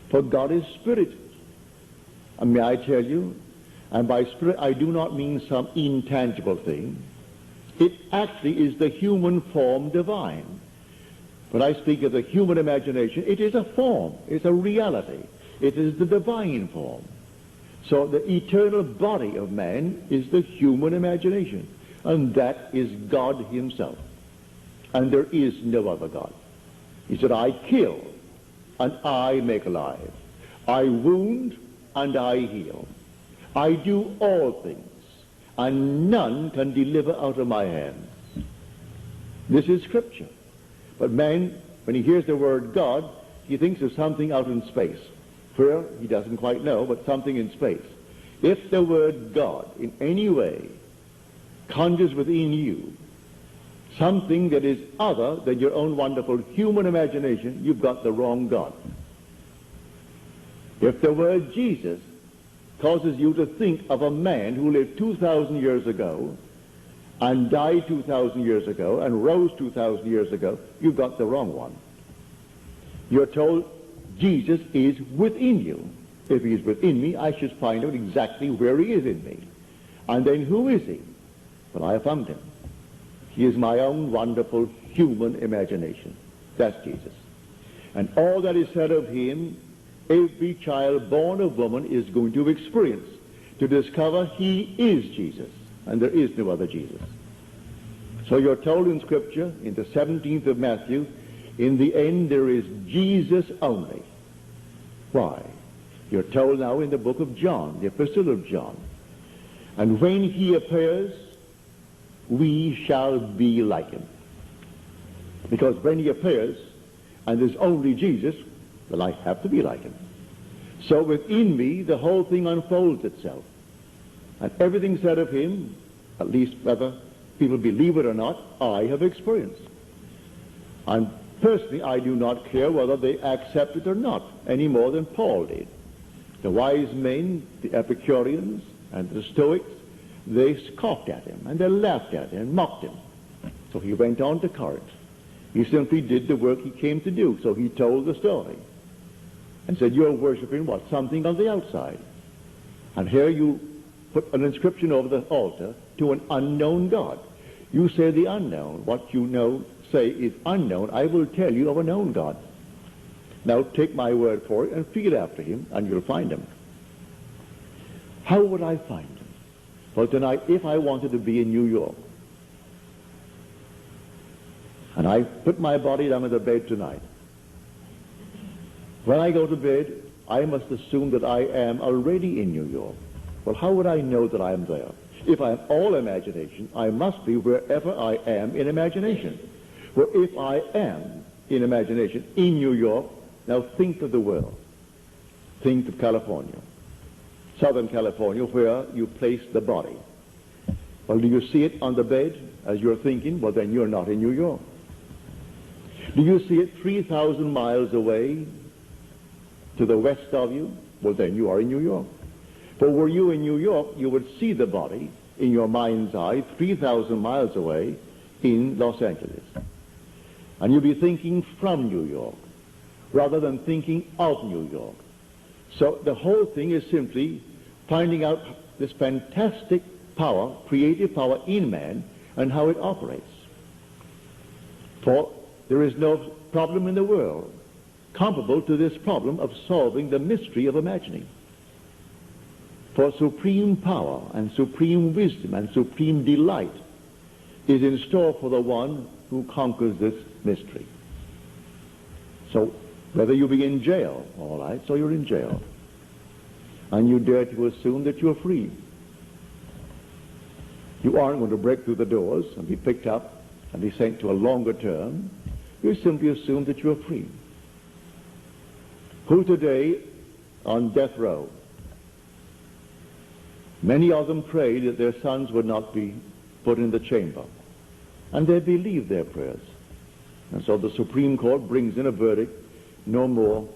For God is spirit. And may I tell you, and by spirit I do not mean some intangible thing. It actually is the human form divine. When I speak of the human imagination, it is a form, it's a reality. It is the divine form. So the eternal body of man is the human imagination, and that is God himself. And there is no other God. He said, I kill and I make alive. I wound and I heal. I do all things, and none can deliver out of my hand. This is Scripture. But man, when he hears the word God, he thinks of something out in space. Where, he doesn't quite know, but something in space. If the word God in any way conjures within you something that is other than your own wonderful human imagination, you've got the wrong God. If the word Jesus causes you to think of a man who lived 2,000 years ago and died 2,000 years ago and rose 2,000 years ago, you've got the wrong one. You're told Jesus is within you. If he is within me, I should find out exactly where he is in me. And then who is he? Well, I have found him. He is my own wonderful human imagination. That's Jesus. And all that is said of him, every child born of woman is going to experience, to discover he is Jesus, and there is no other Jesus. So you're told in Scripture, in the 17th of Matthew, in the end there is Jesus only. Why? You're told now in the book of John, the epistle of John, and when he appears, we shall be like him. Because when he appears, and there's only Jesus, well, I have to be like him. So within me, the whole thing unfolds itself. And everything said of him, at least whether people believe it or not, I have experienced. And personally, I do not care whether they accept it or not, any more than Paul did. The wise men, the Epicureans, and the Stoics, they scoffed at him, and they laughed at him, and mocked him. So he went on to Corinth. He simply did the work he came to do, so he told the story. And said, you're worshiping what? Something on the outside. And here you put an inscription over the altar to an unknown God. You say the unknown. What you know, say is unknown. I will tell you of a known God. Now take my word for it and feel after him, and you'll find him. How would I find him? Well, tonight, if I wanted to be in New York, and I put my body down on the bed tonight, when I go to bed, I must assume that I am already in New York. Well, how would I know that I am there? If I am all imagination, I must be wherever I am in imagination. Well, if I am in imagination in New York, now think of the world. Think of California. Southern California, where you place the body. Well, do you see it on the bed as you're thinking? Well, then you're not in New York. Do you see it 3,000 miles away to the west of you? Well, then you are in New York. But were you in New York, you would see the body in your mind's eye 3,000 miles away in Los Angeles. And you'd be thinking from New York rather than thinking of New York. So the whole thing is simply finding out this fantastic power, creative power in man, and how it operates. For there is no problem in the world comparable to this problem of solving the mystery of imagining. For supreme power and supreme wisdom and supreme delight is in store for the one who conquers this mystery. So whether you be in jail, all right, so you're in jail, and you dare to assume that you're free. You aren't going to break through the doors and be picked up and be sent to a longer term. You simply assume that you're free. Who today on death row? Many of them prayed that their sons would not be put in the chamber. And they believed their prayers. And so the Supreme Court brings in a verdict, no more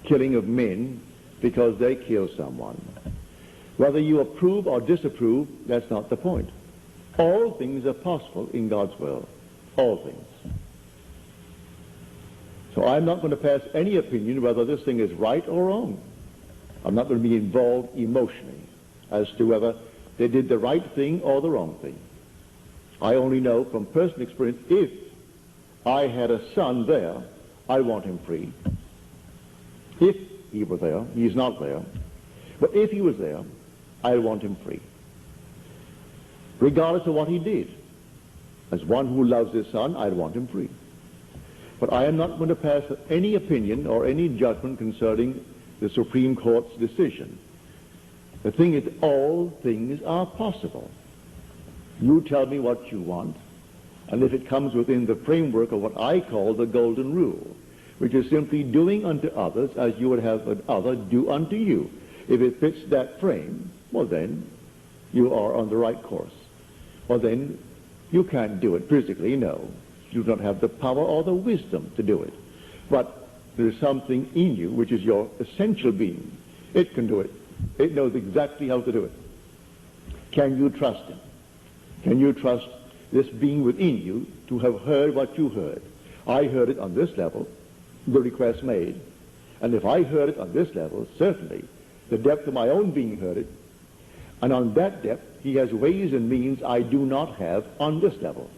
killing of men because they kill someone. Whether you approve or disapprove, that's not the point. All things are possible in God's will. All things. So I'm not going to pass any opinion whether this thing is right or wrong. I'm not going to be involved emotionally as to whether they did the right thing or the wrong thing. I only know from personal experience, if I had a son there, I want him free. If he were there, he's not there, but if he was there, I want him free. Regardless of what he did. As one who loves his son, I'd want him free. But I am not going to pass any opinion or any judgment concerning the Supreme Court's decision. The thing is, all things are possible. You tell me what you want, and if it comes within the framework of what I call the golden rule, which is simply doing unto others as you would have another do unto you. If it fits that frame, well then, you are on the right course. Well then, you can't do it physically, no. You don't have the power or the wisdom to do it. But there's something in you which is your essential being. It can do it. It knows exactly how to do it. Can you trust him? Can you trust this being within you to have heard what you heard? I heard it on this level, the request made. And if I heard it on this level, certainly the depth of my own being heard it. And on that depth, he has ways and means I do not have on this level.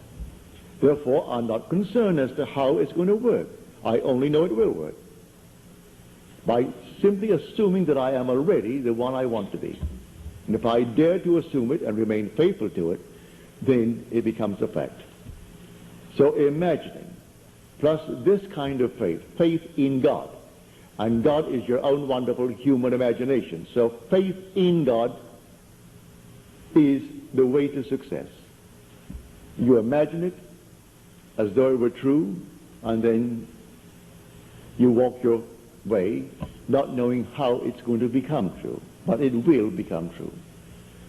Therefore, I'm not concerned as to how it's going to work. I only know it will work. By simply assuming that I am already the one I want to be. And if I dare to assume it and remain faithful to it, then it becomes a fact. So imagining, plus this kind of faith, faith in God. And God is your own wonderful human imagination. So faith in God is the way to success. You imagine it as though it were true, and then you walk your way, not knowing how it's going to become true. But it will become true.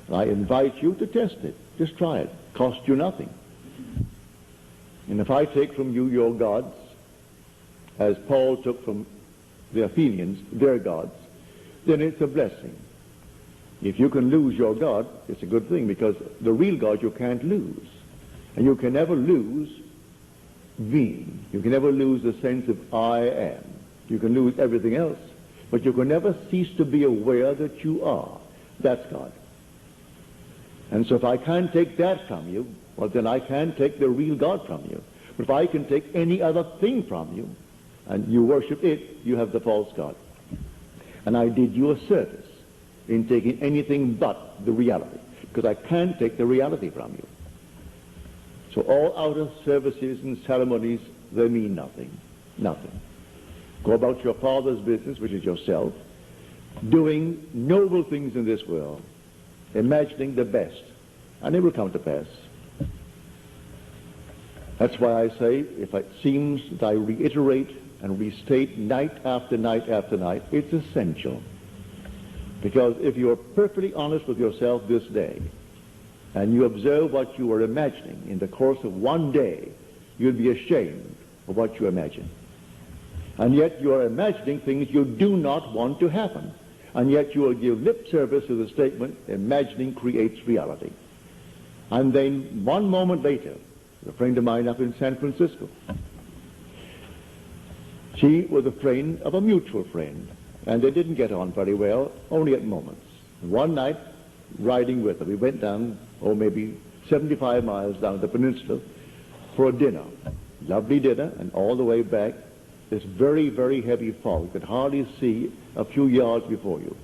And I invite you to test it. Just try it. Cost you nothing. And if I take from you your gods, as Paul took from the Athenians their gods, then it's a blessing. If you can lose your God, it's a good thing, because the real God you can't lose. And you can never lose being. You can never lose the sense of I am. You can lose everything else, but you can never cease to be aware that you are. That's God. And so if I can't take that from you, well, then I can't take the real God from you. But if I can take any other thing from you, and you worship it, you have the false God. And I did you a service in taking anything but the reality, because I can't take the reality from you. So all outer services and ceremonies, they mean nothing. Nothing. Go about your Father's business, which is yourself, doing noble things in this world, imagining the best, and it will come to pass. That's why I say, if it seems that I reiterate and restate night after night after night, it's essential. Because if you are perfectly honest with yourself this day, and you observe what you are imagining in the course of one day, you'll be ashamed of what you imagine. And yet you are imagining things you do not want to happen. And yet you will give lip service to the statement, imagining creates reality. And then one moment later, a friend of mine up in San Francisco, she was a friend of a mutual friend, and they didn't get on very well, only at moments. One night, riding with her, we went down, maybe 75 miles down the peninsula for a dinner. Lovely dinner, and all the way back, this very, very heavy fog. You could hardly see a few yards before you.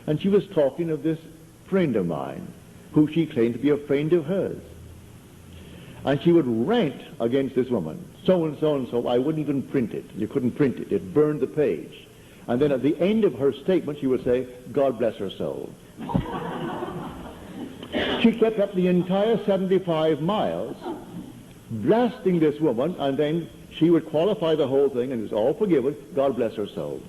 And she was talking of this friend of mine, who she claimed to be a friend of hers. And she would rant against this woman, so and so and so. I wouldn't even print it. You couldn't print it. It burned the page. And then at the end of her statement, she would say, God bless her soul. She kept up the entire 75 miles, blasting this woman, and then she would qualify the whole thing, and it was all forgiven, God bless her soul.